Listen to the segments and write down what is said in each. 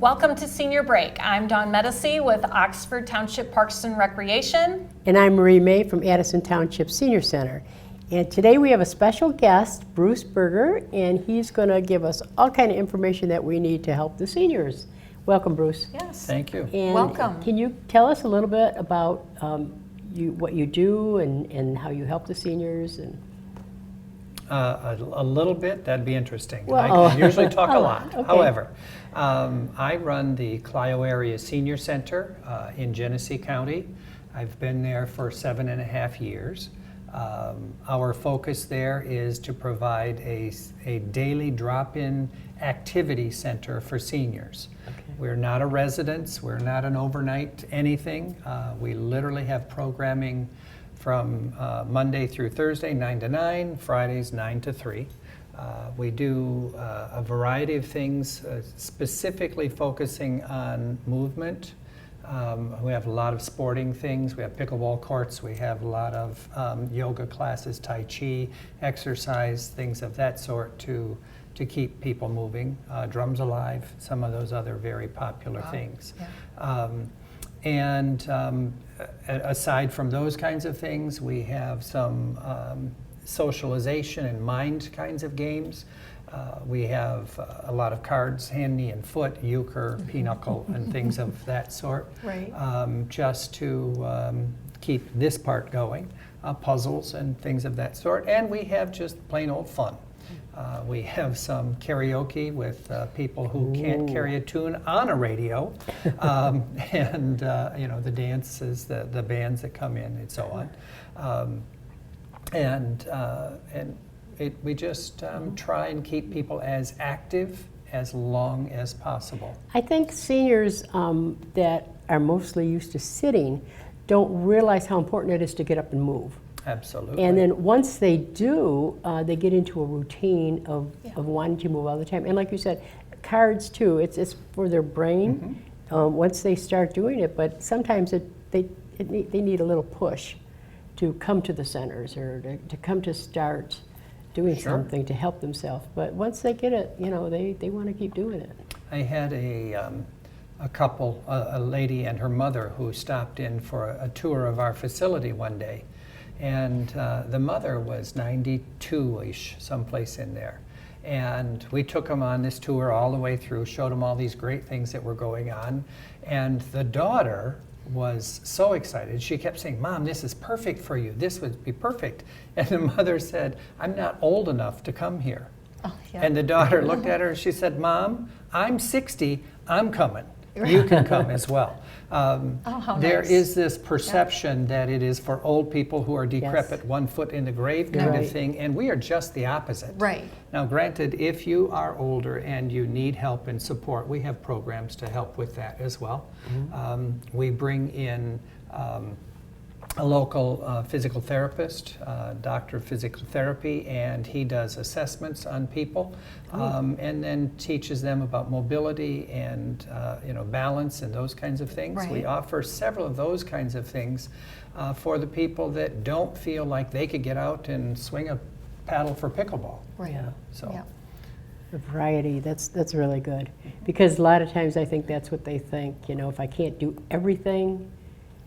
Welcome to Senior Break. I'm Dawn Medici with Oxford Township Parks and Recreation. And I'm Marie May from Addison Township Senior Center. And today we have a special guest, Bruce Berger, and he's going to give us all kind of information that we need to help the seniors. Welcome, Bruce. Yes. Thank you. And Welcome. Can you tell us a little bit about what you do and how you help the seniors? And A little bit, that'd be interesting. Well, I usually talk a a lot, lot. okay. However, I run the Clio Area Senior Center in Genesee County. I've been there for 7.5 years. Our focus there is to provide a daily drop-in activity center for seniors. Okay. We're not a residence, we're not an overnight anything. We literally have programming from Monday through Thursday, 9 to 9, Fridays, 9 to 3. We do a variety of things, specifically focusing on movement. We have a lot of sporting things. We have pickleball courts. We have a lot of yoga classes, Tai Chi, exercise, things of that sort to keep people moving. Drums Alive, some of those other very popular things. Yeah. Aside from those kinds of things, we have some socialization and mind kinds of games. We have a lot of cards, hand, knee, and foot, euchre, pinochle, and things of that sort. Right. Just to keep this part going, puzzles and things of that sort. And we have just plain old fun. We have some karaoke with people who can't carry a tune on a radio, and the dances, the bands that come in, and so on. We just try and keep people as active as long as possible. I think seniors that are mostly used to sitting don't realize how important it is to get up and move. Absolutely. And then once they do, they get into a routine of wanting to move all the time. And like you said, cards too, it's for their brain once they start doing it, but sometimes they need a little push to come to the centers or to come to start doing something to help themselves. But once they get it, they want to keep doing it. I had a couple, a lady and her mother, who stopped in for a tour of our facility one day. And the mother was 92-ish, someplace in there. And we took them on this tour all the way through, showed them all these great things that were going on. And the daughter was so excited. She kept saying, "Mom, this is perfect for you. This would be perfect." And the mother said, "I'm not old enough to come here." Oh, yeah. And the daughter looked at her and she said, "Mom, I'm 60, I'm coming. You can come as well." How There nice. is this perception that it is for old people who are decrepit, one foot in the grave kind of thing, and we are just the opposite. Right. Now, granted, if you are older and you need help and support, we have programs to help with that as well. We bring in a local physical therapist, doctor of physical therapy, and he does assessments on people, and then teaches them about mobility and balance and those kinds of things. Right. We offer several of those kinds of things for the people that don't feel like they could get out and swing a paddle for pickleball. Right. Yeah. So. Yeah. The variety, that's really good. Because a lot of times I think that's what they think, if I can't do everything,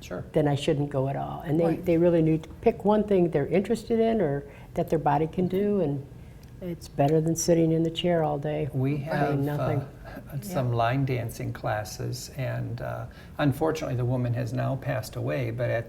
Sure. then I shouldn't go at all. And Right. they really need to pick one thing they're interested in or that their body can do, and it's better than sitting in the chair all day. We doing have nothing. some line dancing classes, and unfortunately the woman has now passed away, but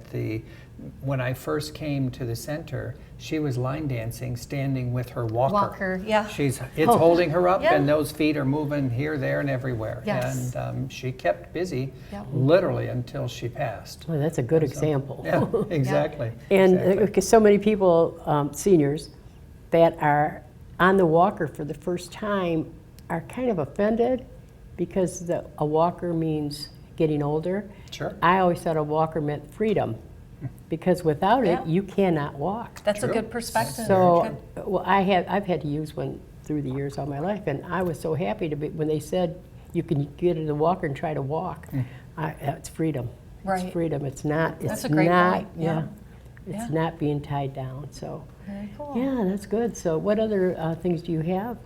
when I first came to the center, she was line dancing standing with her walker. Walker, yeah. It's holding her up, Yeah. and those feet are moving here, there, and everywhere. Yes. And she kept busy Yep. literally until she passed. Well, that's a good example. Yeah, exactly. And exactly. because so many people, seniors, that are on the walker for the first time are kind of offended because a walker means getting older. Sure. I always thought a walker meant freedom, because without Yeah. it, you cannot walk. That's True. a good perspective. So, well, I've had to use one through the years all my life, and I was so happy when they said you can get in the walker and try to walk. It's freedom. Right. It's freedom. It's not. It's That's a great not, point, yeah. It's Yeah. not being tied down. So, Very cool. yeah, that's good. So, what other things do you have?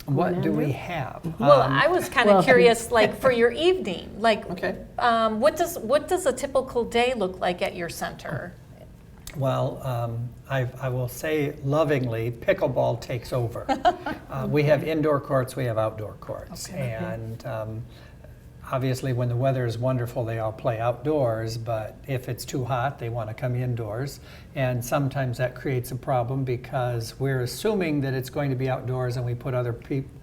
What do we have? Well, I was kind well- of curious, like for your evening, like Okay. what does a typical day look like at your center? Well, I will say lovingly, pickleball takes over. We have indoor courts, we have outdoor courts. And obviously, when the weather is wonderful, they all play outdoors, but if it's too hot, they want to come indoors. And sometimes that creates a problem because we're assuming that it's going to be outdoors and we put other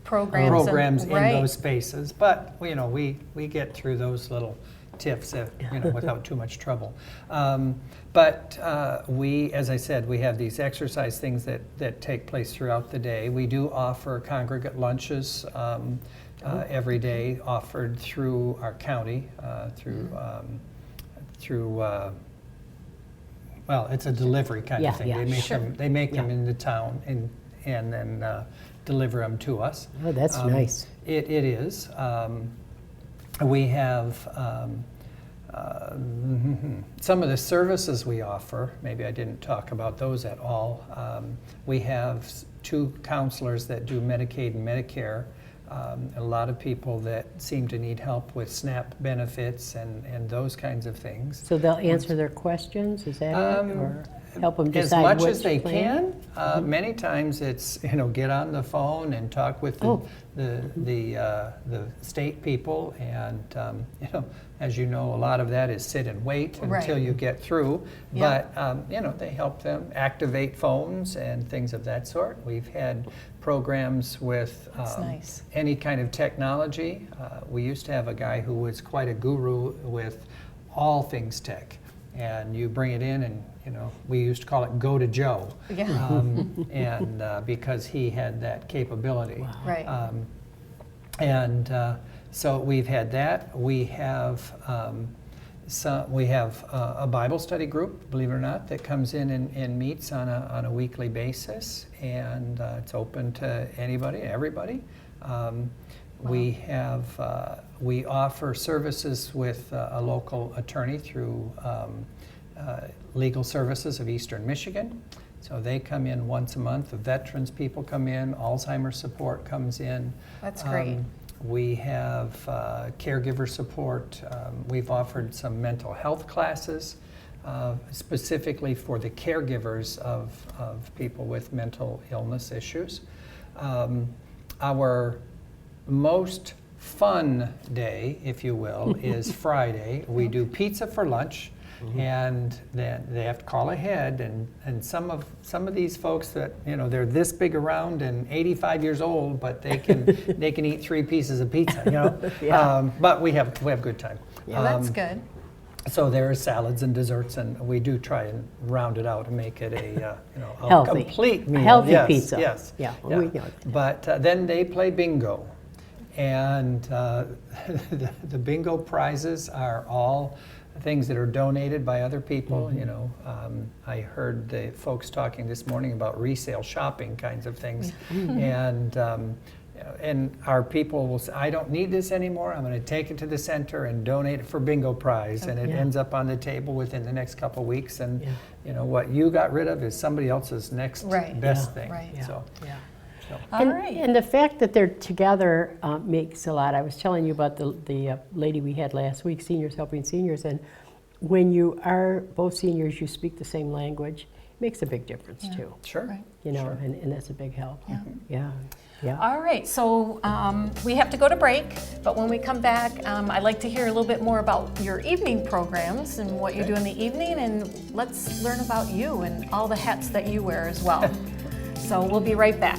programs in right. those spaces. But, we get through those little tiffs without too much trouble. But as I said, we have these exercise things that take place throughout the day. We do offer congregate lunches every day, offered through our county, well, it's a delivery kind of thing. Yeah, They make them Yeah. into town and then deliver them to us. Oh, that's nice. It is. We have some of the services we offer. Maybe I didn't talk about those at all. We have 2 counselors that do Medicaid and Medicare. A lot of people that seem to need help with SNAP benefits and those kinds of things. So they'll answer their questions, is that it? Or help them As decide much which as they plan? can. Many times it's, get on the phone and talk with the state people, and as you know, a lot of that is sit and wait Right. until you get through. Yeah. But they help them activate phones and things of that sort. We've had programs with That's nice. any kind of technology. We used to have a guy who was quite a guru with all things tech. And you bring it in and, we used to call it Go to Joe. Yeah. And because he had that capability. Right. So we've had that. We have a Bible study group, believe it or not, that comes in and meets on a weekly basis, and it's open to anybody, everybody. We offer services with a local attorney through Legal Services of Eastern Michigan. So they come in once a month. The veterans people come in. Alzheimer's support comes in. That's great. We have caregiver support. We've offered some mental health classes specifically for the caregivers of people with mental illness issues. Our most fun day, if you will, is Friday. We do pizza for lunch. And then they have to call ahead, and some of these folks that they're this big around and 85 years old, but they can eat 3 pieces of pizza, Yeah. But we have a good time. Well, that's good. So there are salads and desserts, and we do try and round it out and make it a Healthy. complete meal. A healthy Yes, pizza. Yes. Yeah, well, we know that. But then they play bingo, and the bingo prizes are all things that are donated by other people. I heard the folks talking this morning about resale shopping kinds of things, and our people will say, I don't need this anymore, I'm going to take it to the center and donate it for bingo prize, and it Yeah. ends up on the table within the next couple of weeks, and what you got rid of is somebody else's next Right. best Yeah. thing. Right. Yeah. So, Yeah. All right. And the fact that they're together makes a lot. I was telling you about the lady we had last week, Seniors Helping Seniors, and when you are both seniors, you speak the same language, makes a big difference too. sure. Right. Sure. And that's a big help. Yeah. Yeah. Yeah. All right, so we have to go to break, but when we come back, I'd like to hear a little bit more about your evening programs and what you do in the evening, and let's learn about you and all the hats that you wear as well. So we'll be right back.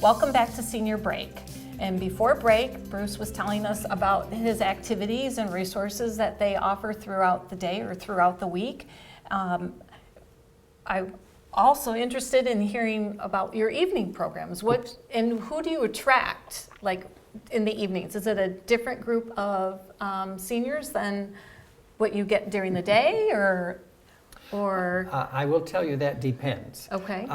welcome back to Senior Break. And before break, Bruce was telling us about his activities and resources that they offer throughout the day or throughout the week. I'm also interested in hearing about your evening programs. And who do you attract, like in the evenings? Is it a different group of seniors than what you get during the day, or? I will tell you that depends. Okay.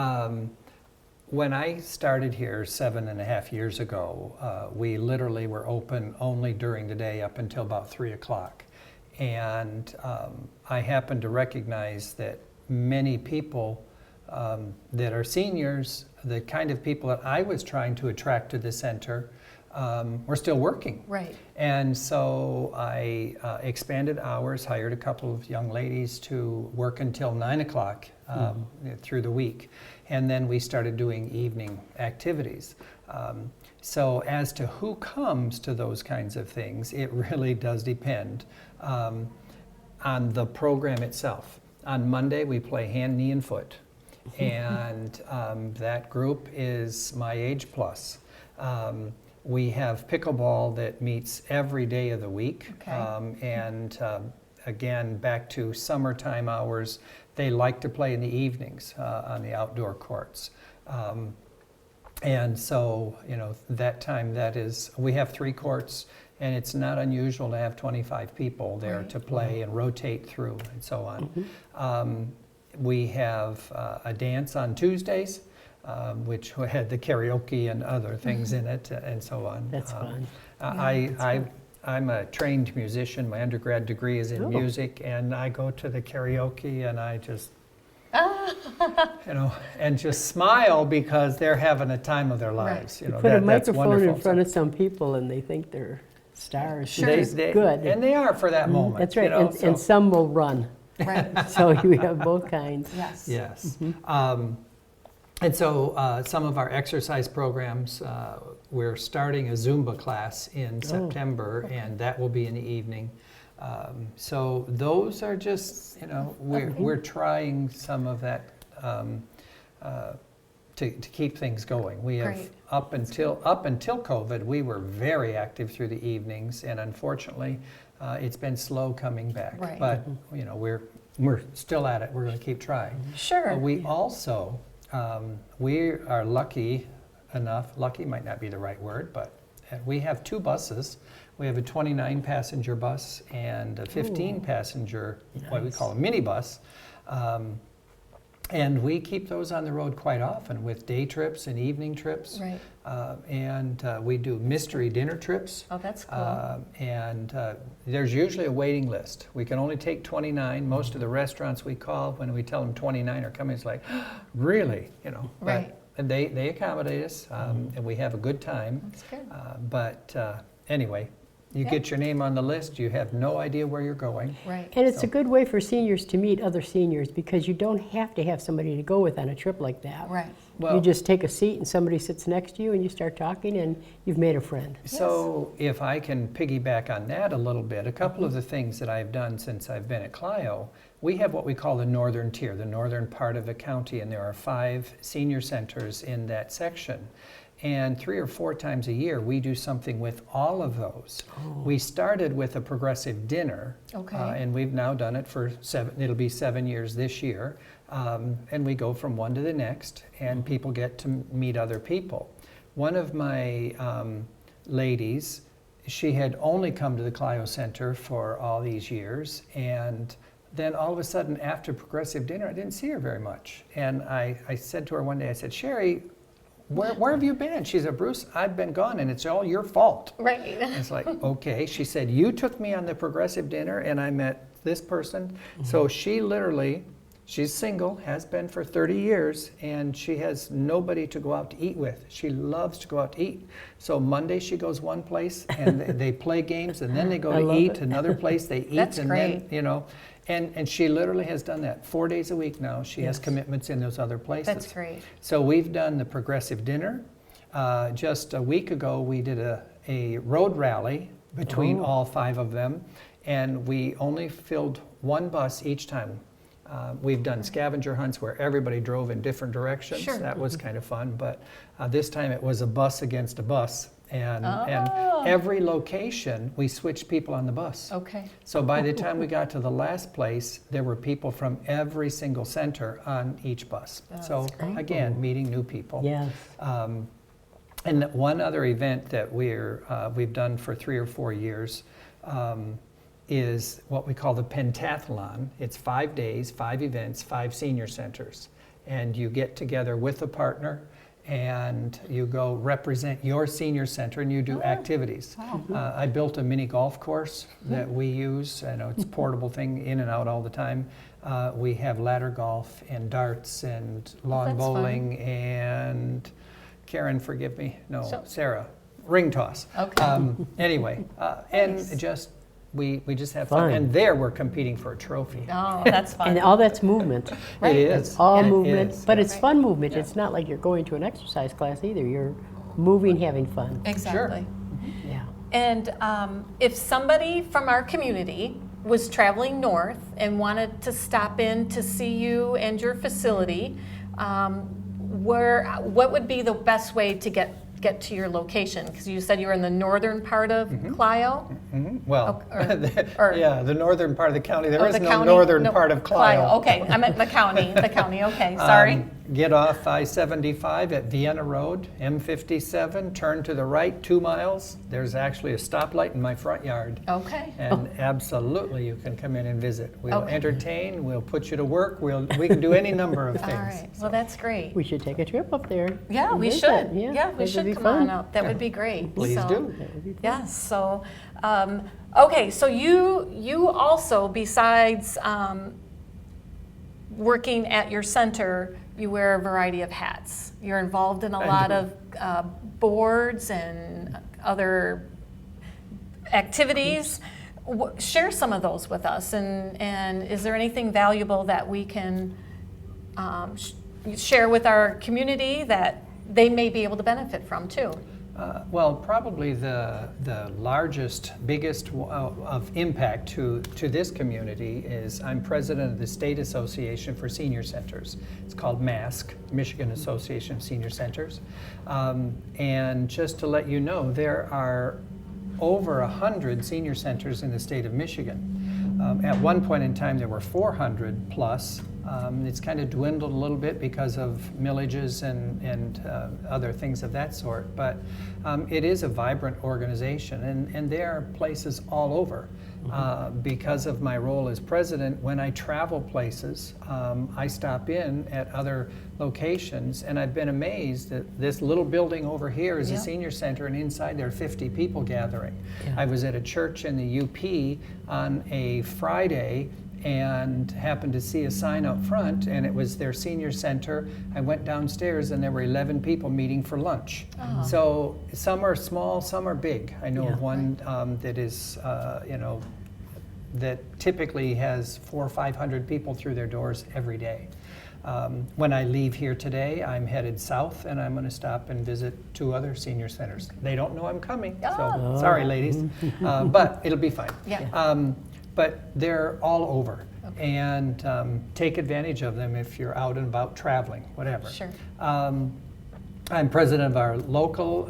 When I started here 7.5 years ago, we literally were open only during the day up until about 3 o'clock. And I happened to recognize that many people that are seniors, the kind of people that I was trying to attract to the center, were still working. Right. And so I expanded hours, hired a couple of young ladies to work until 9 o'clock through the week. And then we started doing evening activities. So as to who comes to those kinds of things, it really does depend on the program itself. On Monday, we play hand, knee, and foot. And that group is my age plus. We have pickleball that meets every day of the week. Okay. Again, back to summertime hours, they like to play in the evenings on the outdoor courts. And so, that time, we have 3 courts, and it's not unusual to have 25 people there Right. to play and rotate through and so on. We have a dance on Tuesdays, which had the karaoke and other things in it and so on. That's fun. I'm a trained musician. My undergrad degree is in music, and I go to the karaoke and I just, and just smile because they're having a time of their lives. You put a microphone in front of some people and they think they're stars. Sure. It's good. And they are for that moment. That's right. And some will run. Right. So you have both kinds. Yes. Yes. And so some of our exercise programs, we're starting a Zumba class in September, and that will be in the evening. So those are just, we're trying some of that to keep things going. We have Great. up until COVID, we were very active through the evenings, and unfortunately, it's been slow coming back. Right. But we're still at it. We're going to keep trying. Sure. We also we are lucky enough. Lucky might not be the right word, but we have 2 buses. We have a 29-passenger bus and a 15-passenger, what we call a minibus. And we keep those on the road quite often with day trips and evening trips. Right. And we do mystery dinner trips. Oh, that's cool. And there's usually a waiting list. We can only take 29. Most of the restaurants we call, when we tell them 29 are coming, it's like, really? Right. And they accommodate us, and we have a good time. That's good. But anyway, you get your name on the list, you have no idea where you're going. Right. And it's a good way for seniors to meet other seniors because you don't have to have somebody to go with on a trip like that. Right. Well, You just take a seat and somebody sits next to you and you start talking and you've made a friend. So if I can piggyback on that a little bit, a couple of the things that I've done since I've been at Clio, we have what we call the northern tier, the northern part of the county, and there are 5 senior centers in that section. And 3 or 4 times a year, we do something with all of those. We started with a progressive dinner, Okay. and we've now done it for it'll be 7 years this year. And we go from one to the next, and people get to meet other people. One of my ladies, she had only come to the Clio Center for all these years, and then all of a sudden, after progressive dinner, I didn't see her very much. And I said to her one day, I said, Sherry, where have you been? She said, Bruce, I've been gone, and it's all your fault. Right. And it's like, okay. She said, you took me on the progressive dinner, and I met this person. So she's single, has been for 30 years, and she has nobody to go out to eat with. She loves to go out to eat. So Monday she goes one place, and they play games, and then they go to eat another place. They eat, That's and great. then, and she literally has done that 4 days a week now. She has commitments in those other places. That's great. So we've done the progressive dinner. Just a week ago, we did a road rally between all 5 of them, and we only filled 1 bus each time. We've done scavenger hunts where everybody drove in different directions. Sure. That was kind of fun, but this time it was a bus against a bus. And Oh. every location, we switched people on the bus. Okay. So by the time we got to the last place, there were people from every single center on each bus. So great. again, meeting new people. Yes. And one other event that we've done for 3 or 4 years is what we call the Pentathlon. It's 5 days, 5 events, 5 senior centers. And you get together with a partner and you go represent your senior center and you do activities. I built a mini golf course that we use. I know it's a portable thing, in and out all the time. We have ladder golf and darts and lawn that's fun. bowling and Karen, forgive me, no, So- Sarah, ring toss. Okay. Anyway, Nice. and just we just have fun. Fun. And there we're competing for a trophy. Oh, that's fun. And all that's movement. It is. It's all It movement, is. but it's Right. fun movement. Yeah. It's not like you're going to an exercise class either. You're moving, having fun. Exactly. Yeah. And if somebody from our community was traveling north and wanted to stop in to see you and your facility, what would be the best way to get to your location? Because you said you were in the northern part of Clio. Well, or- yeah, the northern part of the county. There Oh, is the no county? northern No, part of Clio. Okay, I meant the county. The county. Okay, sorry. Get off I-75 at Vienna Road, M57, turn to the right 2 miles. There's actually a stoplight in my front yard. Okay. And absolutely, you can come in and visit. We'll Okay. entertain, we'll put you to work, we can do any number of All things. right. Well, that's great. We should take a trip up there. Yeah, and we visit. should. Yeah, Yeah, we that would should be come fun. on up. That would be great. Please So- do. That would be fun. Yes. So, okay. So you also, besides working at your center, you wear a variety of hats. You're involved in a I lot do. of boards and other activities. Share some of those with us. And is there anything valuable that we can share with our community that they may be able to benefit from too? Well, probably the largest, biggest of impact to this community is I'm president of the State Association for Senior Centers. It's called MASC, Michigan Association of Senior Centers. And just to let you know, there are over 100 senior centers in the state of Michigan. At one point in time, there were 400 plus. It's kind of dwindled a little bit because of millages and other things of that sort, but it is a vibrant organization, and there are places all over. Because of my role as president, when I travel places, I stop in at other locations, and I've been amazed that this little building over here is Yeah. a senior center, and inside there are 50 people gathering. Yeah. I was at a church in the UP on a Friday and happened to see a sign out front, and it was their senior center. I went downstairs and there were 11 people meeting for lunch. Oh. So some are small, some are big. I know Yeah. of one that is, that typically has 400 or 500 people through their doors every day. When I leave here today, I'm headed south and I'm going to stop and visit 2 other senior centers. They don't know I'm coming, so Oh. sorry, ladies, but it'll be fine. Yeah. But they're all over, and take advantage of them if you're out and about traveling, whatever. Sure. I'm president of our local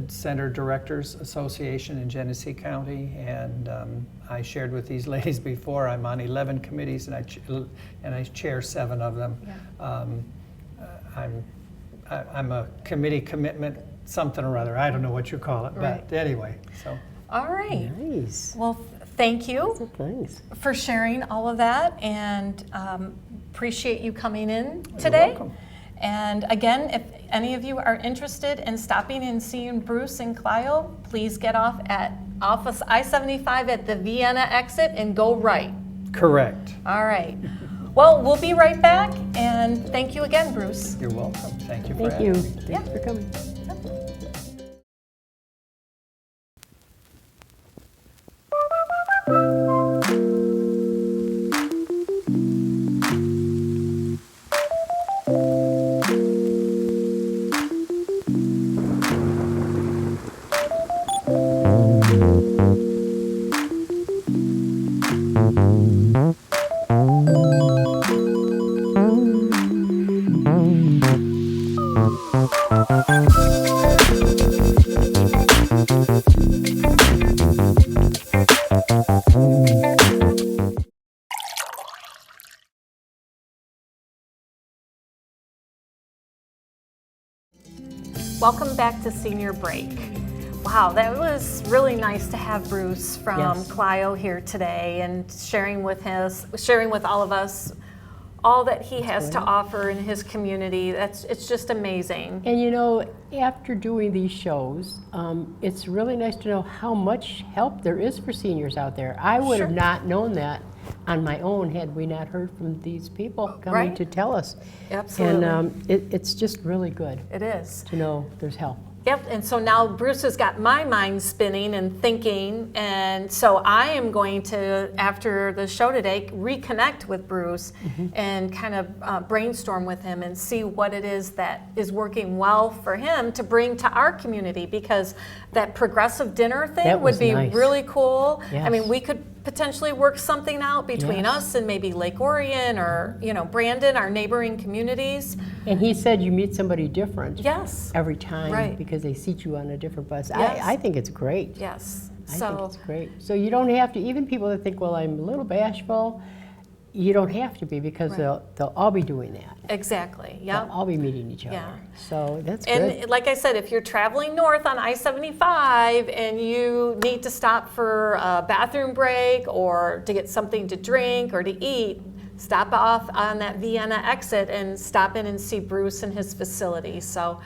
Center Directors Association in Genesee County, and I shared with these ladies before, I'm on 11 committees, and I chair 7 of them. Yeah. I'm a committee commitment something or other. I don't know what you call it, Right. but anyway, so. All right. Nice. Well, thank you Thanks. for sharing all of that, and appreciate you coming in today. welcome. And again, if any of you are interested in stopping and seeing Bruce and Clio, please get off at Office I-75 at the Vienna exit and go right. Correct. All right. Well, we'll be right back, and thank you again, Bruce. You're welcome. Thank you for Thank having you. me. Thanks for coming. Welcome back to Senior Break. Wow, that was really nice to have Bruce from Yes. Clio here today and sharing with all of us all that he has to offer in his community. It's just amazing. And you know, after doing these shows, it's really nice to know how much help there is for seniors out there. I would have Sure. not known that on my own had we not heard from these people coming Right. to tell us. Absolutely. And it's just really good It is. to know there's help. Yep, and so now Bruce has got my mind spinning and thinking, and so I am going to, after the show today, reconnect with Bruce and kind of brainstorm with him and see what it is that is working well for him to bring to our community, because that progressive dinner thing That would was be nice. really cool. I Yes. mean, we could potentially work something out between Yes. us and maybe Lake Orion or, Brandon, our neighboring communities. And he said you meet somebody different Yes, every time Right. because they seat you on a different bus. Yes. I think it's great. yes. I think it's great. So you don't have to, even people that think, well, I'm a little bashful, you don't have to be, because Right. they'll all be doing that. Exactly, yeah. They'll all be meeting each other. Yeah. So that's good. And like I said, if you're traveling north on I-75 and you need to stop for a bathroom break or to get something to drink or to eat, stop off on that Vienna exit and stop in and see Bruce in his facility. So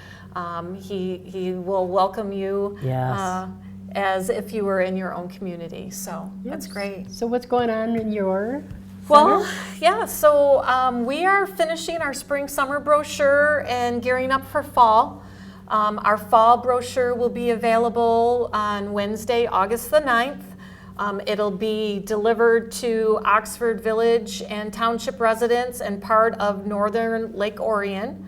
he will welcome you Yes. as if you were in your own community. So that's Yes. great. So what's going on in your Well, center? yeah, so we are finishing our spring summer brochure and gearing up for fall. Our fall brochure will be available on Wednesday, August the 9th. It'll be delivered to Oxford Village and Township residents and part of Northern Lake Orion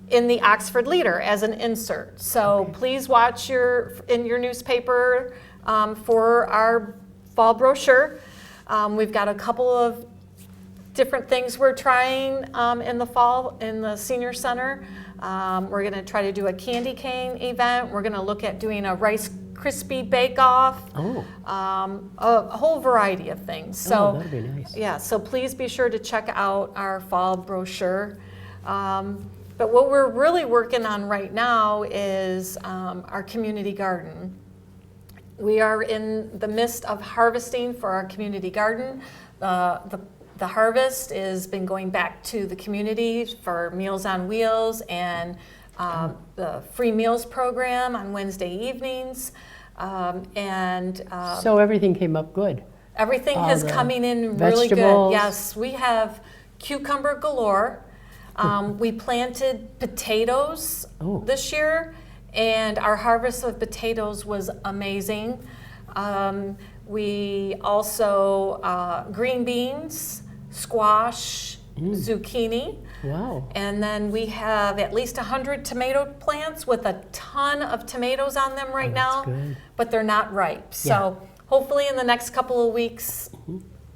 in the Oxford Leader as an insert. So please watch in your newspaper for our fall brochure. We've got a couple of different things we're trying in the fall in the senior center. We're going to try to do a candy cane event. We're going to look at doing a Rice Krispie bake-off. Oh. A whole variety of things. So Oh, that'd be nice. yeah, so please be sure to check out our fall brochure. But what we're really working on right now is our community garden. We are in the midst of harvesting for our community garden. The harvest has been going back to the community for Meals on Wheels and the free meals program on Wednesday evenings. So everything came up good. Everything All is the coming in really good. vegetables. Yes, we have cucumber galore. We planted potatoes Oh. this year, and our harvest of potatoes was amazing. We also green beans, squash, zucchini. Wow. And then we have at least 100 tomato plants with a ton of tomatoes on them right now, good. but they're not ripe. So hopefully in the next couple of weeks,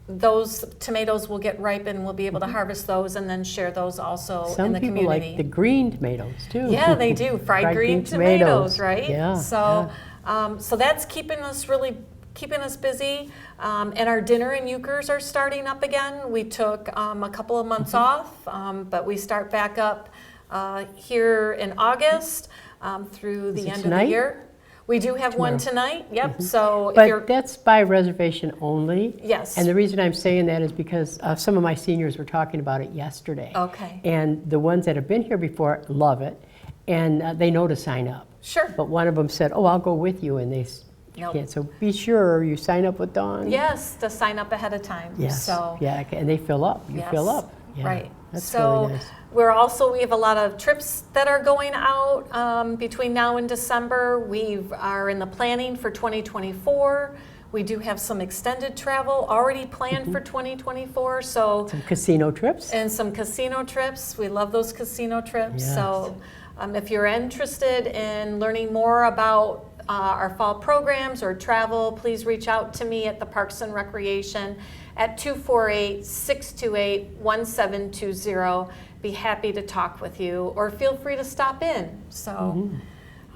those tomatoes will get ripe and we'll be able to harvest those and then share those also Some in the people community. like the green tomatoes too. Yeah, they do. Fried green tomatoes, right? Yeah. So, so that's keeping us busy. And our dinner and Euchres are starting up again. We took a couple of months off, but we start back up here in August through the it end of tonight? the year. We do have one tonight. Yep. So if But you're that's by reservation only. Yes. And the reason I'm saying that is because some of my seniors were talking about it yesterday. Okay. And the ones that have been here before love it, and they know to sign up. Sure. But one of them said, "Oh, I'll go with you," and they Nope. can't. So be sure you sign up with Dawn. Yes, to sign up ahead of time. Yes. So Yeah, and they fill up. You fill Yes, up. Yeah, right. That's So really nice. we have a lot of trips that are going out between now and December. We are in the planning for 2024. We do have some extended travel already planned for 2024. So Some casino trips. and some casino trips. We love those casino trips. Yes. So if you're interested in learning more about our fall programs or travel, please reach out to me at the Parks and Recreation at 248-628-1720. Be happy to talk with you, or feel free to stop in. So,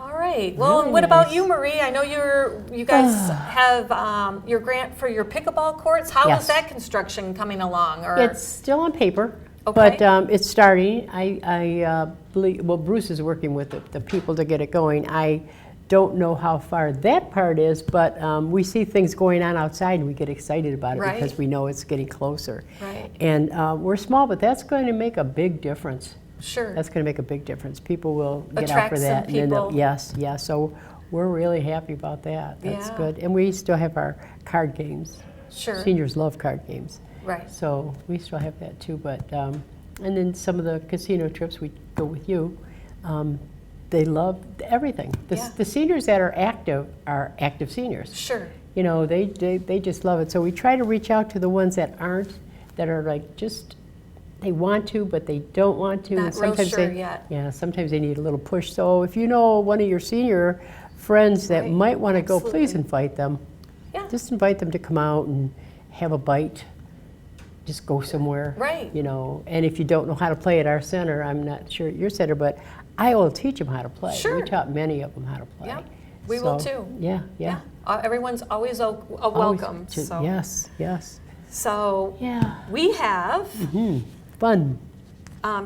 all right. Well, Really and what about nice. you, Marie? I know you guys have your grant for your pickleball courts. How Yes. is that construction coming along? Or It's still on paper. Okay. But it's starting. I believe, well, Bruce is working with the people to get it going. I don't know how far that part is, but we see things going on outside and we get excited about it Right. because we know it's getting closer. Right. And we're small, but that's going to make a big difference. Sure. That's going to make a big difference. People will get out Attract for some that. And then people. yes, yes. So we're really happy about that. That's Yeah. good. And we still have our card games. Sure. Seniors love card games. Right. So we still have that too. But and then some of the casino trips we go with you. They love everything. Yeah. The seniors that are active seniors. Sure. You know, they just love it. So we try to reach out to the ones that aren't, that are like just, they want to, but they don't want to. Not real sure yet. Yeah, sometimes they need a little push. So if you know one of your senior friends that Right. might want to go, Absolutely. please invite them. Yeah. Just invite them to come out and have a bite. Just go somewhere. Right. You know, and if you don't know how to play at our center, I'm not sure at your center, but I will teach them how to play. Sure. We taught many of them how to play. Yeah, we will So, too. Yeah, yeah. Everyone's always a Always welcome. to- So. Yes, yes. So Yeah. we have Fun.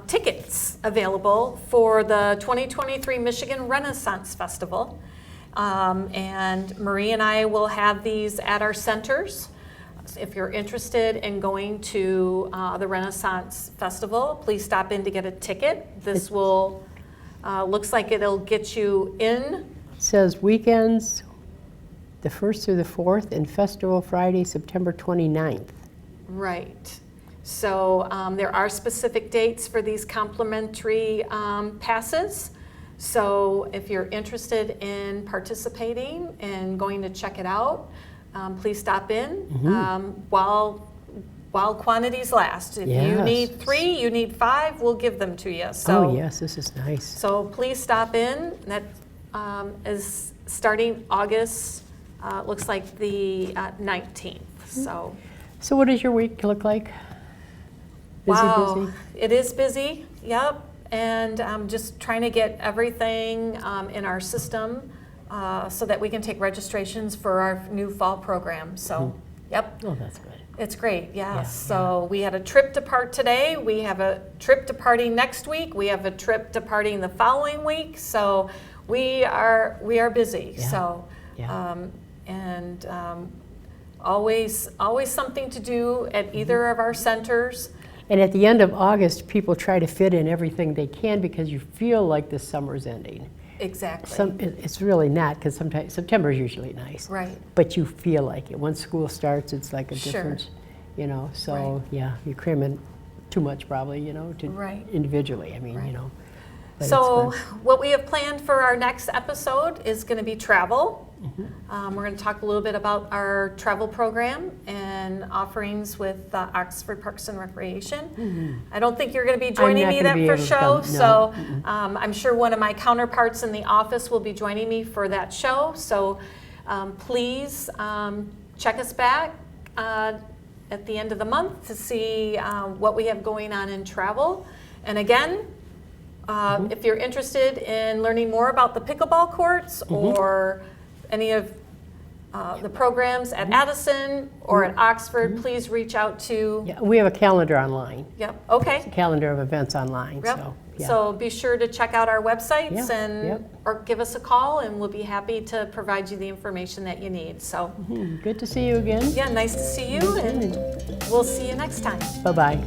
tickets available for the 2023 Michigan Renaissance Festival. And Marie and I will have these at our centers. If you're interested in going to the Renaissance Festival, please stop in to get a ticket. This will, looks like it'll get you in. Says weekends, the 1st through the 4th, and Festival Friday, September 29th. Right. So there are specific dates for these complimentary passes. So if you're interested in participating and going to check it out, please stop in while quantities last. If you Yes. need 3, you need 5, we'll give them to you. So, Oh, yes, this is nice. So please stop in. That is starting August, looks like the 19th. So. So what does your week look like? Busy, Wow, busy? it is busy, yep, and I'm just trying to get everything in our system so that we can take registrations for our new fall program, so, yep, Oh, that's good. it's great, Yeah, yes. So we had a trip depart today, we have a trip departing next week, we have a trip departing the following week, so we are busy, Yeah, so. yeah. And always something to do at either of our centers. And at the end of August, people try to fit in everything they can because you feel like the summer's ending. Exactly. It's really not, because sometimes September is usually nice. Right. But you feel like it. Once school starts, it's like a Sure. different, you know, so, Right. yeah, you cram in too much probably, you know, to Right. individually, I mean, Right. you know. But it's So fun. what we have planned for our next episode is going to be travel. We're going to talk a little bit about our travel program and offerings with Oxford Parks and Recreation. I don't think you're going to be joining not me gonna that be for able to show, come, no. so I'm sure one of my counterparts in the office will be joining me for that show. So please check us back at the end of the month to see what we have going on in travel. And again, if you're interested in learning more about the pickleball courts or any of the programs at Addison or at Oxford, please reach out to, Yeah, we have a calendar online, yep, okay. calendar of events online, Yep. so, yeah. So be sure to check out our websites Yeah, and yep. or give us a call and we'll be happy to provide you the information that you need. So Good to see you again. yeah, nice to see you and we'll see you next time. Bye-bye.